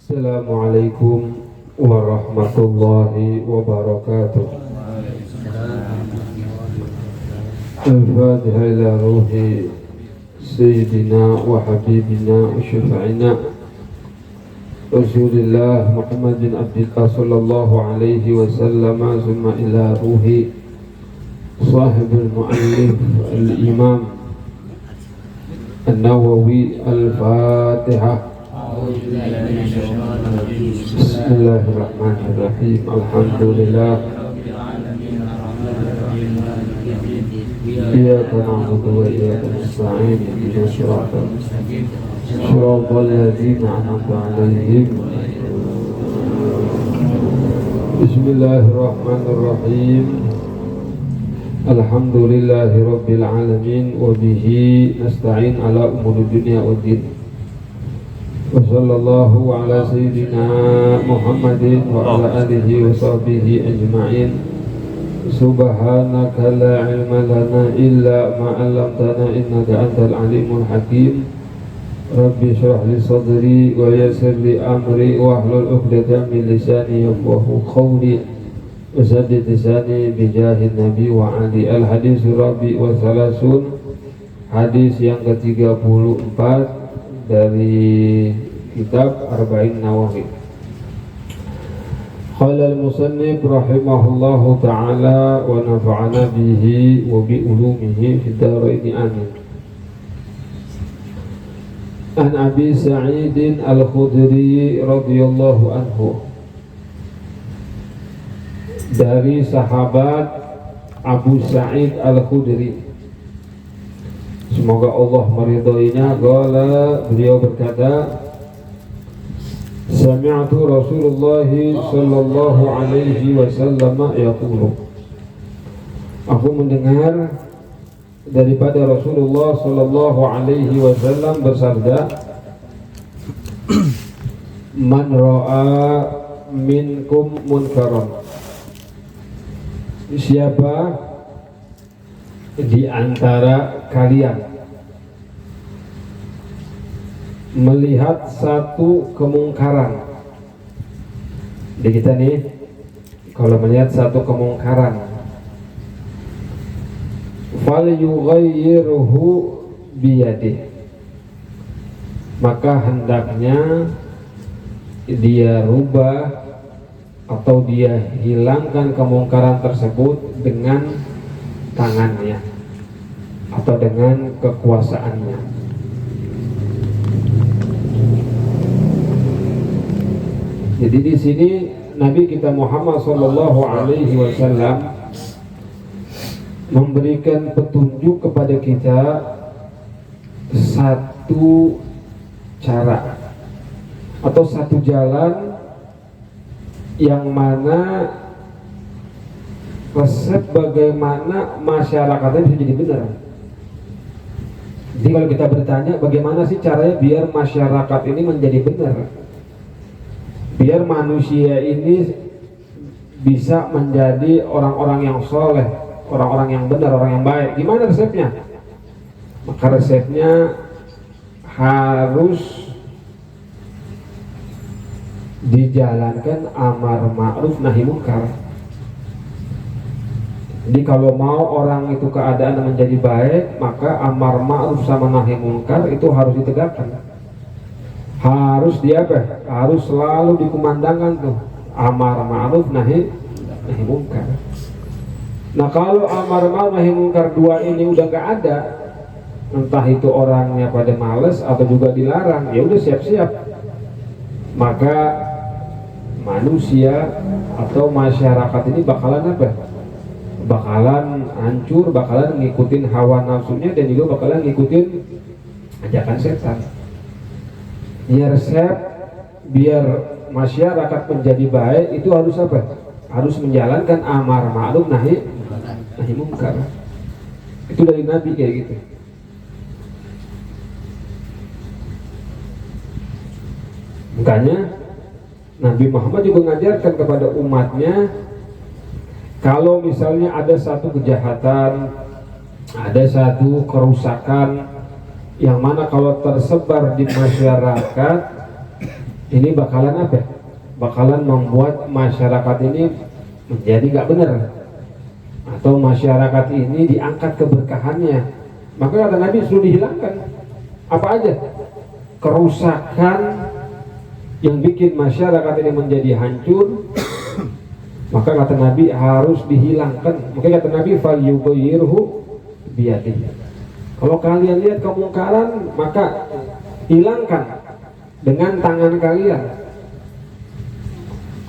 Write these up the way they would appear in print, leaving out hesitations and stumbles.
Assalamualaikum warahmatullahi wabarakatuh. Al-Fatiha ila ruhi Sayyidina wa Habibina wa Syafa'ina Rasulullah Muhammad bin Abdillah sallallahu alaihi wasallam, summa ila ruhi sahibul mu'allif al-imam An-Nawawi. Al-Fatiha. Bismillahirrahmanirrahim. Alhamdulillah. Iyyaka na'budu wa iyyaka nasta'in. Ihdinas siratal mustaqim. Shiratal ladzina an'amta 'alaihim. Bismillahirrahmanirrahim. Alhamdulillahi rabbil alamin wa bihi nasta'in ala umuri dunya waddin. Wa sallallahu ala sayyidina Muhammadin wa ala alihi wa sahbihi ajma'in. Subhanaka la ilma lana illa ma 'allamtana innaka antal alimul hakim. Rabbi shrah li sadri wa yassir li amri wa hlul 'uqdatam min lisani yafqahu qawli wa saddid lisani bi jahin nabi wa ali. Al hadis rabi wa salasun, hadis yang ke-34 dari kitab Arba'in Nawawi. Qala al-musannif rahimahullahu ta'ala wa nafa'ana bihi wa bi ulumihi fid dharain amin. An Abi Sa'id Al-Khudri radhiyallahu anhu, dari sahabat Abu Sa'id Al-Khudri, semoga Allah meridhoinya, qala, beliau berkata, sami'tu Rasulullah sallallahu alaihi wasallam yaqulu, aku mendengar daripada Rasulullah sallallahu alaihi wasallam bersabda, man ra'a minkum munkaran, siapa di antara kalian melihat satu kemungkaran. Di kita nih, kalau melihat satu kemungkaran, falyughayyirhu biyadihi, maka hendaknya dia rubah atau dia hilangkan kemungkaran tersebut dengan tangannya atau dengan kekuasaannya. Jadi di sini Nabi kita Muhammad sallallahu alaihi wasallam memberikan petunjuk kepada kita satu cara atau satu jalan yang mana resep bagaimana masyarakatnya bisa jadi benar. Jadi kalau kita bertanya bagaimana sih caranya biar masyarakat ini menjadi benar, biar manusia ini bisa menjadi orang-orang yang soleh, orang-orang yang benar, orang yang baik, gimana resepnya? Maka resepnya harus dijalankan amar ma'ruf nahi munkar. Jadi kalau mau orang itu keadaan menjadi baik, maka amar ma'ruf sama nahi munkar itu harus ditegakkan. Harus dia apa? Harus selalu dikumandangkan tuh amar ma'ruf nahi munkar. Nah kalau amar ma'ruf nahi munkar dua ini udah gak ada, entah itu orangnya pada males atau juga dilarang, ya udah siap-siap, maka manusia atau masyarakat ini bakalan apa? Bakalan hancur, bakalan ngikutin hawa nafsunya dan juga bakalan ngikutin ajakan setan. Ya resep biar masyarakat menjadi baik itu harus apa? Harus menjalankan amar ma'ruf nahi munkar. Itu dari Nabi kayak gitu. Makanya Nabi Muhammad juga mengajarkan kepada umatnya, kalau misalnya ada satu kejahatan, ada satu kerusakan yang mana kalau tersebar di masyarakat ini bakalan apa? Bakalan membuat masyarakat ini menjadi gak benar, atau masyarakat ini diangkat keberkahannya. Maka kata Nabi suruh dihilangkan. Apa aja kerusakan yang bikin masyarakat ini menjadi hancur, maka kata Nabi harus dihilangkan. Maka kata Nabi falyughayyirhu biyadihi. Kalau kalian lihat kemungkaran, maka hilangkan dengan tangan kalian.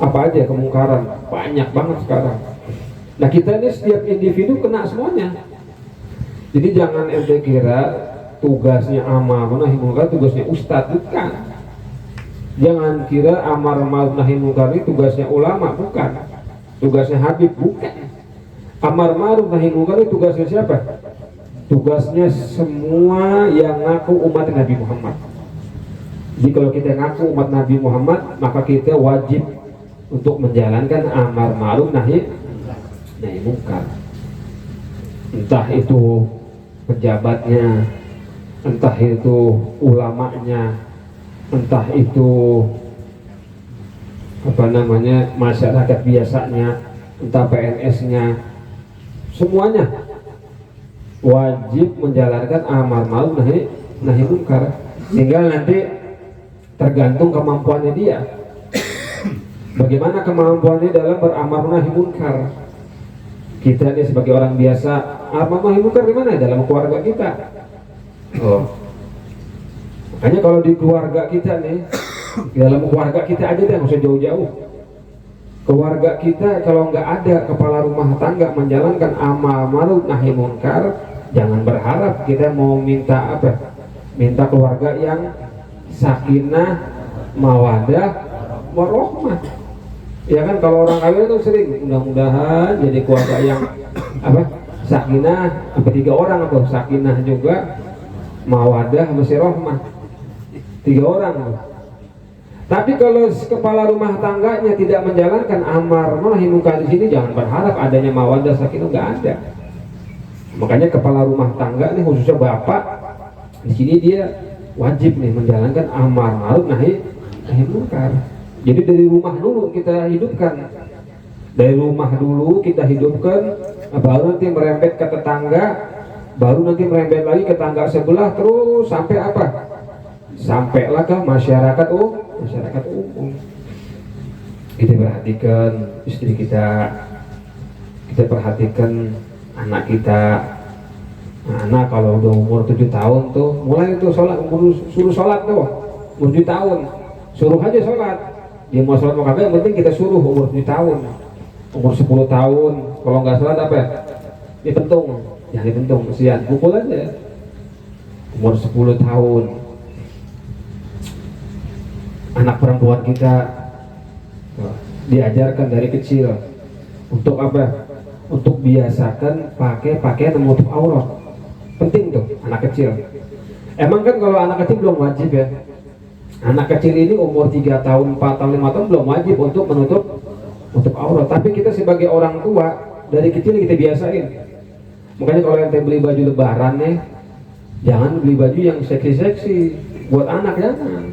Apa aja kemungkaran? Banyak banget sekarang. Nah, kita ini setiap individu kena semuanya. Jadi jangan ente kira tugasnya amar nahi munkar tugasnya ustadz, bukan. Jangan kira amar ma'ruf nahi munkar ini tugasnya ulama, bukan. Tugasnya Habib, bukan. Amar ma'ruf nahi munkar itu tugasnya siapa? Tugasnya semua yang ngaku umat Nabi Muhammad. Jadi kalau kita ngaku umat Nabi Muhammad, maka kita wajib untuk menjalankan amar ma'ruf nahi munkar. Entah itu pejabatnya, entah itu ulamanya, entah itu masyarakat biasanya, entah PNS-nya, semuanya wajib menjalankan amar ma'ruf nahi munkar. Tinggal nanti tergantung kemampuannya dia. Bagaimana kemampuannya dalam beramar nahi munkar. Kita ini sebagai orang biasa, amar nahi munkar di mana? Dalam keluarga kita. Makanya kalau di keluarga kita nih, dalam keluarga kita aja deh, nggak usah jauh-jauh. Keluarga kita kalau nggak ada kepala rumah tangga menjalankan amar ma'ruf nahi munkar, jangan berharap kita mau minta apa? Minta keluarga yang sakinah, mawadah, warahmah. Ya kan, kalau orang kawin itu sering mudah-mudahan jadi keluarga yang apa? Sakinah, sampai 3 orang atau sakinah juga, mawadah, masih rahmah. 3 orang. Tapi kalau kepala rumah tangganya tidak menjalankan amar nahi munkar di sini, jangan berharap adanya mawadah, sakinah, nggak ada. Makanya kepala rumah tangga nih, khususnya bapak, di sini dia wajib nih menjalankan amar ma'ruf nahi munkar. Jadi dari rumah dulu kita hidupkan, dari rumah dulu kita hidupkan, baru nanti merembet ke tetangga, baru nanti merembet lagi ke tetangga sebelah, terus sampai apa? Sampailah ke masyarakat umum. Kita perhatikan istri kita perhatikan anak kita. Anak kalau udah umur 7 tahun tuh mulai tuh sholat, suruh sholat tuh umur 7 tahun, suruh aja sholat. Dia mau sholat mau kagak, yang penting kita suruh. Umur 7 tahun, umur 10 tahun kalau nggak sholat apa ya? Dipentung, jangan dipentung, kesian, pukul aja. Umur 10 tahun, anak perempuan kita diajarkan dari kecil untuk apa? Untuk biasakan pakai pakaian yang menutup aurat. Penting tuh anak kecil. Emang kan kalau anak kecil belum wajib ya. Anak kecil ini umur 3 tahun, 4 tahun, 5 tahun belum wajib untuk menutup aurat. Tapi kita sebagai orang tua dari kecil kita biasain. Makanya kalau yang beli baju lebaran nih, jangan beli baju yang seksi-seksi buat anak, jangan.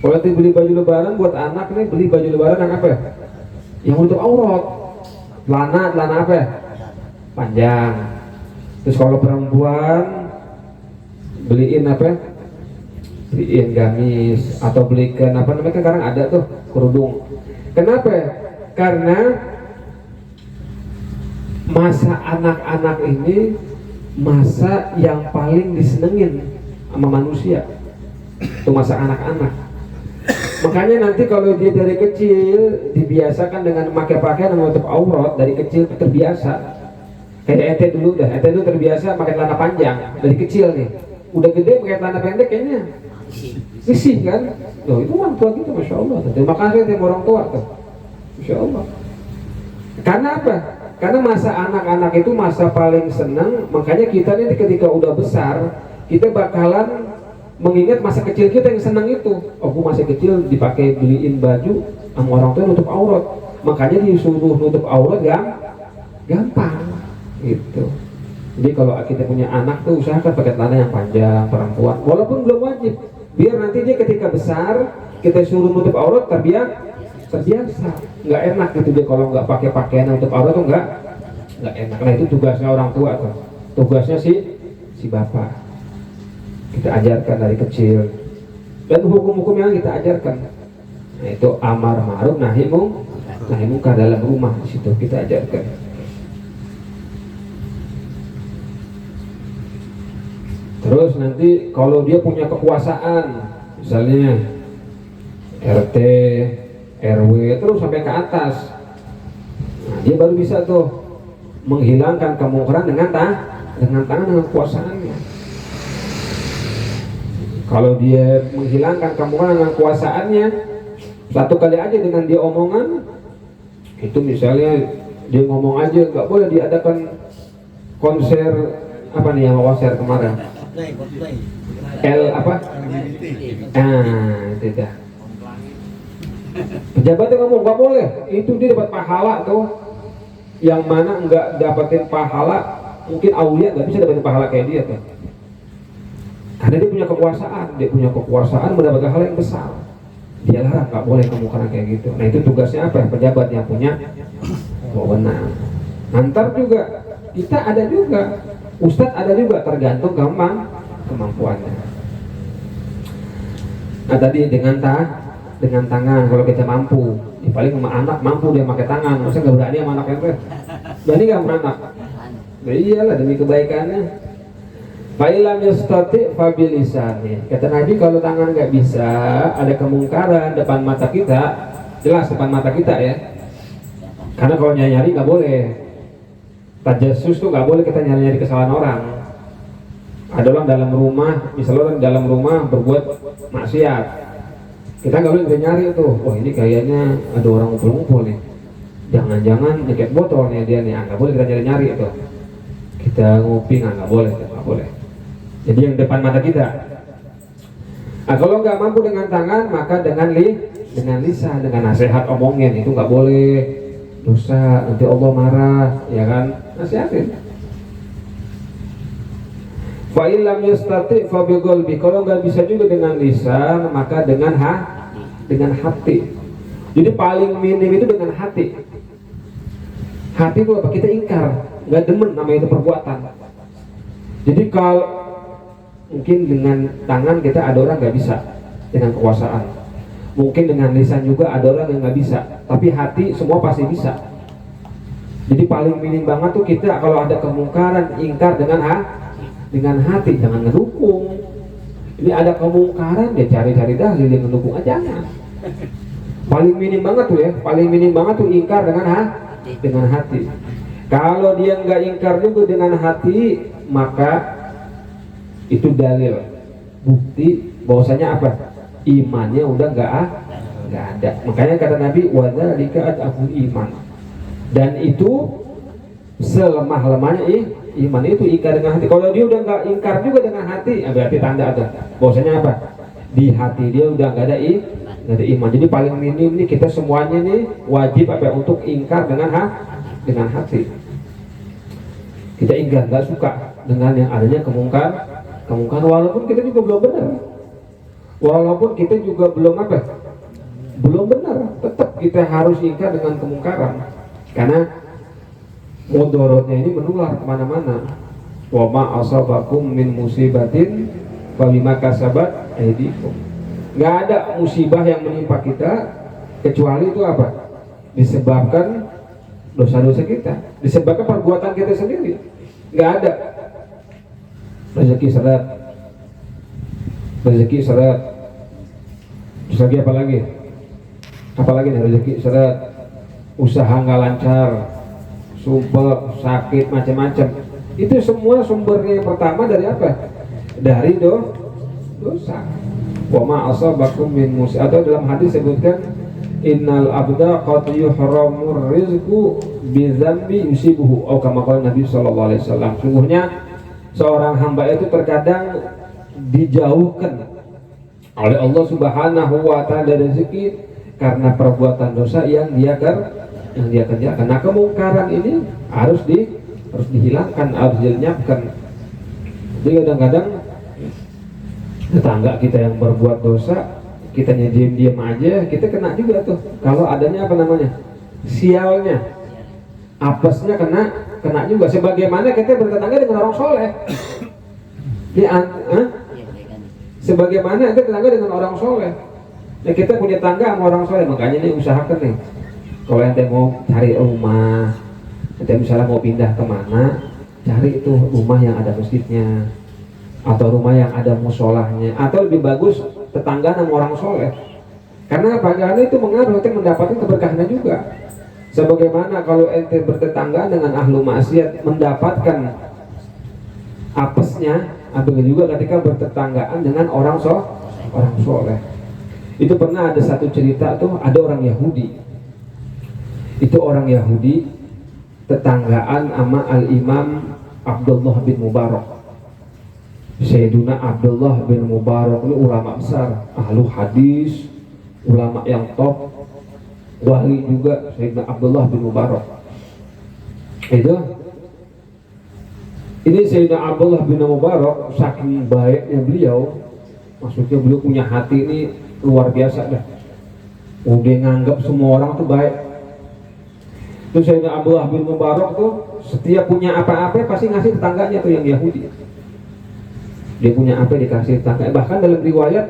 Kalau nanti beli baju lebaran buat anak nih, beli baju lebaran yang apa? Yang menutup aurat. Celana apa ya? Panjang. Terus kalau perempuan beliin apa? Beliin gamis atau belikan apa namanya, kan sekarang ada tuh kerudung. Kenapa? Karena masa anak-anak ini masa yang paling disenengin sama manusia. Itu masa anak-anak. Makanya nanti kalau dia dari kecil dibiasakan dengan memakai pakaian yang menutup aurat, dari kecil terbiasa. Kayak ente dulu terbiasa pakai celana panjang dari kecil nih. Udah gede pakai celana pendek kayaknya risih kan? Loh, itu orang tua kita, masya Allah. Terima kasih tim orang tua tuh, masya Allah. Karena apa? Karena masa anak-anak itu masa paling senang. Makanya kita nih ketika udah besar, kita bakalan mengingat masa kecil kita yang senang itu. Oh, aku masih kecil dipakai beliin baju sama orang tua nutup aurat. Makanya disuruh nutup aurat gampang gitu. Jadi kalau kita punya anak tuh usahakan pakai celana yang panjang perempuan, walaupun belum wajib. Biar nanti dia ketika besar kita suruh nutup aurat terbiasa, nggak enak gitu dia kalau nggak pakai pakaian nutup aurat tuh nggak enak. Nah itu tugasnya orang tua tuh, tugasnya si bapak, kita ajarkan dari kecil, dan hukum-hukum yang kita ajarkan. Nah itu amar ma'ruf nahi munkar dalam rumah, di situ kita ajarkan. Terus nanti kalau dia punya kekuasaan, misalnya RT, RW, terus sampai ke atas, nah, dia baru bisa tuh menghilangkan kemungkaran dengan tangan dengan kekuasaannya. Kalau dia menghilangkan kemungkaran dengan kuasaannya, satu kali aja dengan dia omongan, itu misalnya dia ngomong aja, nggak boleh diadakan konser apa nih yang konser kemarin, apa? Itu dah. Pejabatnya ngomong nggak boleh, itu dia dapat pahala tuh. Yang mana nggak dapetin pahala, mungkin aulia nggak bisa dapetin pahala kayak dia tuh. Karena dia punya kekuasaan mendapatkan hal yang besar. Dia larang, nggak boleh kemungkaran kayak gitu. Nah itu tugasnya apa? Pejabat yang punya wewenang. Antar juga, kita ada juga, ustadz ada juga, tergantung kemampuannya. Nah tadi dengan tangan, kalau kita mampu, ya paling sama anak mampu dia pakai tangan, masa nggak berani sama anaknya tuh? Berani nggak sama anak? Nah, iyalah demi kebaikannya. Fa'ilam yastati fabilisani. Kata Nabi kalau tangan nggak bisa, ada kemungkaran depan mata kita, jelas depan mata kita ya. Karena kalau nyari nggak boleh. Tajassus tuh nggak boleh kita nyari kesalahan orang. Ada orang dalam rumah, misalnya orang dalam rumah berbuat maksiat, kita nggak boleh nyari tuh. Wah ini kayaknya ada orang ngumpul-ngumpul nih. Jangan-jangan nyeket botolnya dia nih. Nggak boleh kita nyari itu. Kita ngopi nggak boleh, nggak boleh. Jadi yang depan mata kita. Nah, kalau nggak mampu dengan tangan, maka dengan lisan, dengan nasihat omongin, itu nggak boleh, dosa, nanti Allah marah, ya kan? Nasihatin. Fa'ilam yastati fabigolbi. Kalau nggak bisa juga dengan lisan, maka dengan hati. Jadi paling minim itu dengan hati. Hati itu apa? Kita ingkar, nggak demen namanya itu perbuatan. Jadi kalau mungkin dengan tangan kita ada orang nggak bisa dengan kekuasaan, mungkin dengan lisan juga ada orang yang nggak bisa, tapi hati semua pasti bisa. Jadi paling minim banget tuh kita kalau ada kemungkaran ingkar dengan hati, jangan ngedukung. Ini ada kemungkaran dia cari-cari dalil yang ngedukung aja, jangan. Paling minim banget tuh ya, paling minim banget tuh ingkar dengan hati. Kalau dia nggak ingkar juga dengan hati, maka itu dalil, bukti bahwasanya apa? Imannya udah nggak ada. Makanya kata Nabi, wadzalika adaful iman. Dan itu selemah-lemahnya iman itu ingkar dengan hati. Kalau dia udah nggak ingkar juga dengan hati, berarti tanda ada bahwasanya apa? Di hati dia udah nggak ada iman. Jadi paling minim nih kita semuanya nih wajib apa untuk ingkar dengan hati. Kita ingkar, nggak suka dengan yang adanya kemungkaran, walaupun kita juga belum benar, walaupun kita juga belum benar, tetap kita harus ingkar dengan kemungkaran, karena mudorotnya ini menular kemana-mana. Wa ma asabakum min musibatin fa bima kasabat aydikum. Nggak ada musibah yang menimpa kita kecuali itu apa? Disebabkan dosa-dosa kita, disebabkan perbuatan kita sendiri. Nggak ada rezeki seret, terus lagi apa lagi nih? Rezeki seret, usaha nggak lancar, sumpah, sakit, macam-macam. Itu semua sumbernya yang pertama dari apa? Dari dosa. Wa ma asabakum min musibah, atau dalam hadis sebutkan innal abda qad yuhramur rizqu bi dzambi yusibuhu, atau kama qala Nabi sallallahu alaihi wasallam. Sungguhnya seorang hamba itu terkadang dijauhkan oleh Allah Subhanahu wa taala dari rezeki karena perbuatan dosa yang dia kerjakan. Nah, kemungkaran ini harus dihilangkan, harus dilenyapkan. Jadi kadang-kadang tetangga kita yang berbuat dosa, kitanya diam-diam aja, kita kena juga tuh. Kalau adanya apa namanya? Sialnya, apesnya kena juga. Sebagaimana kita bertetangga dengan orang soleh. Sebagaimana kita tetangga dengan orang soleh. Nah, kita punya tangga sama orang soleh, makanya nih usahakan nih. Kalau ente mau cari rumah, ente misalnya mau pindah kemana, cari itu rumah yang ada masjidnya, atau rumah yang ada musolahnya, atau lebih bagus tetangga sama orang soleh. Karena apa? Karena itu mengaruh, ente mendapatkan keberkahan juga. Sebagaimana kalau ente bertetangga dengan ahlu maksiat mendapatkan apesnya, atau juga ketika bertetanggaan dengan orang soleh. Itu pernah ada satu cerita tuh, ada orang Yahudi. Itu orang Yahudi tetanggaan sama Al-Imam Abdullah bin Mubarak. Sayyiduna Abdullah bin Mubarak ini ulama besar, ahlu hadis, ulama yang top, wali juga. Sayyidina Abdullah bin Mubarak ini Sayyidina Abdullah bin Mubarak, saking baiknya beliau, maksudnya beliau punya hati ini luar biasa dah. Udah nganggap semua orang tuh baik. Terus Sayyidina Abdullah bin Mubarak tuh setiap punya apa-apa pasti ngasih tetangganya tuh yang Yahudi. Dia punya apa dikasih tetangga. Bahkan dalam riwayat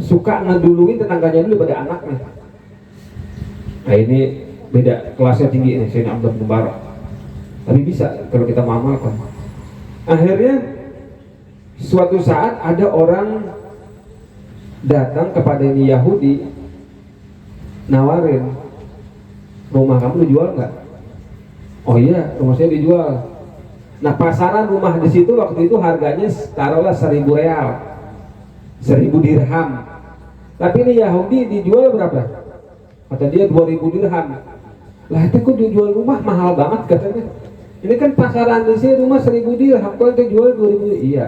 suka ngeduluin tetangganya dulu pada anaknya. Nah ini beda, kelasnya tinggi ini Sayyidina Abdullah bin Mubarak. Tapi bisa kalau kita mengamalkan. Akhirnya suatu saat ada orang datang kepada ini Yahudi, nawarin, rumah kamu dijual nggak? Oh iya, rumah saya dijual. Nah, pasaran rumah di situ waktu itu harganya taruhlah 1.000 real, 1.000 dirham. Tapi ini Yahudi dijual berapa? Kata dia 2.000 dirham. Lah itu kok dijual rumah mahal banget katanya. Ini kan pasaran di sini rumah 1.000 dirham, kok itu jual 2.000? Iya,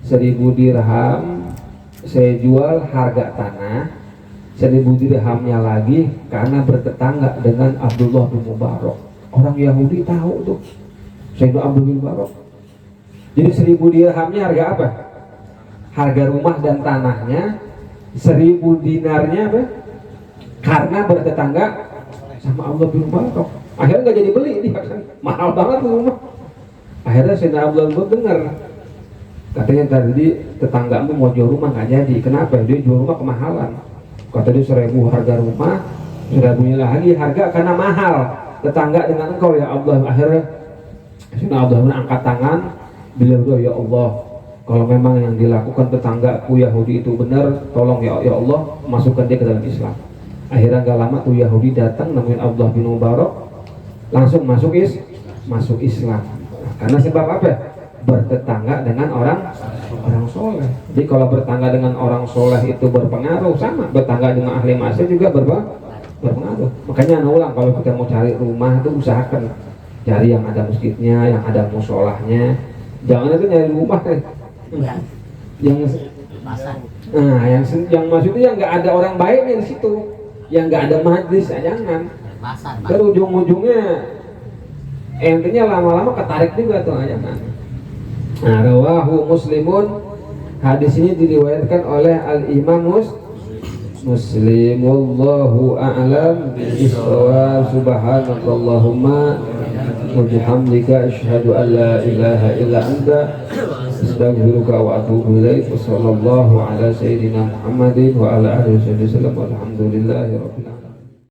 1.000 dirham. Saya jual harga tanah 1.000 dirhamnya lagi karena bertetangga dengan Abdullah bin Mubarak. Orang Yahudi tahu tuh Sayyidina Abdullah bin Mubarak. Jadi 1.000 dirhamnya harga apa? Harga rumah dan tanahnya. 1.000 dinarnya apa? Karena bertetangga sama Abdullah bin Mubarak. Akhirnya nggak jadi beli dia kan, mahal banget tuh rumah. Akhirnya Sayyidina Abdullah bin Mubarak dengar, katanya tadi tetanggamu mau jual rumah nggak jadi. Kenapa? Dia jual rumah kemahalan. Kata dia 1.000 harga rumah, 1.000 lagi harga karena mahal. Tetangga dengan engkau ya Allah. Akhirnya Sayyidina Abdullah angkat tangan, beliau berdoa, ya Allah, kalau memang yang dilakukan tetanggaku Yahudi itu benar, tolong ya Allah masukkan dia ke dalam Islam. Akhirnya gak lama tuh Yahudi datang nemuin Abdullah bin Mubarak, langsung masuk Islam. Nah, karena sebab apa? Bertetangga dengan orang soleh. Jadi kalau bertetangga dengan orang soleh itu berpengaruh, sama bertetangga dengan ahli maksiat juga berpengaruh. Makanya ulang, kalau kita mau cari rumah itu usahakan cari yang ada masjidnya, yang ada musolahnya. Jangan itu nyari rumah yang maksudnya yang nggak ada orang baiknya di situ, yang nggak ada majlis, jangan. Terus ujung-ujungnya entinya lama-lama ketarik juga tuh, jangan. Nah, rawahu Muslimun, hadis ini diriwayatkan oleh Al-Imam Muslim. Wallahu a'lam bishawab. Subhanakallahumma wa bihamdika asyhadu an la ilaha illa anta astaghfiruka wa atubu ilaik. Wassallallahu ala sayyidina Muhammadin wa ala alihi wasallam. Walhamdulillahi rabbil alamin.